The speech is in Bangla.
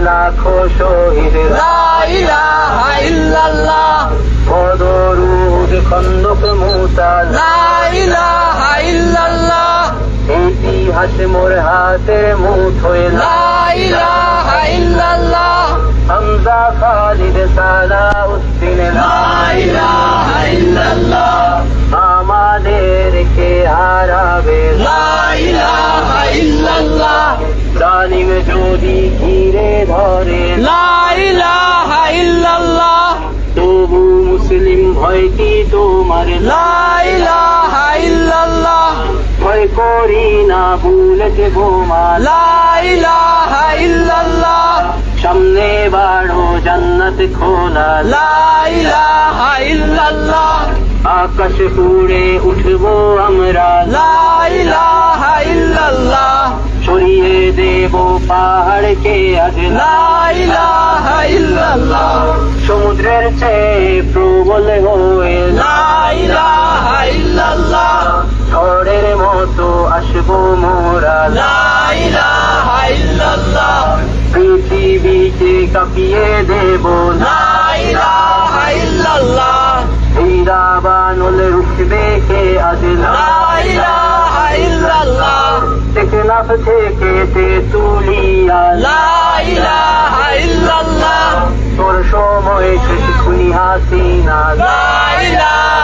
লাখো শহীদ লা ইলাহা ইল্লাল্লাহ বদর উহুদ খন্দক মুতাজ লা ইলাহা ইল্লাল্লাহ ইতিহাস মোর হাতের মুঠোয় লা ইলাহা ইল্লাল্লাহ হামজা খালিদ সালাউদ্দিন লা ইলাহা ইল্লাল্লাহ আমাদেরকে হারাবে লা ইলাহা ইল্লাল্লাহ জালিম যদি ঘিরে ধরে লা ইলাহা ইল্লাল্লাহ তবু মুসলিম ভয় কি তোমার লা ইলাহা ইল্লাল্লাহ ভয় করি না বুলেট বোমা লা ইলাহা ইল্লাল্লাহ সামনে বাড়ো জান্নাত খোলা লা ইলাহা ইল্লাল্লাহ আকাশ পুড়ে উঠবো আমরা লা ইলাহা ইল্লাল্লাহ সরিয়ে দেব পাহাড়কে আজ লা ইলাহা ইল্লাল্লাহ সমুদ্রের চেয়ে প্রবল হয়ে লা ইলাহা ইল্লাল্লাহ ঝড়ের মতো আসবো মোরা লা ইলাহা ইল্লাল্লাহ পৃথিবীকে কাঁপিয়ে দেব লা ইলাহা ইল্লাল্লাহ হীরা বানল রুখবে কে আজ লা ইলাহা ইল্লাল্লাহ টেকনাফ থেকে তেঁতুলিয়া লা ইলাহা ইল্লাল্লাহ তোর সময় শেষ খুনি হাসিনা লা ইলাহা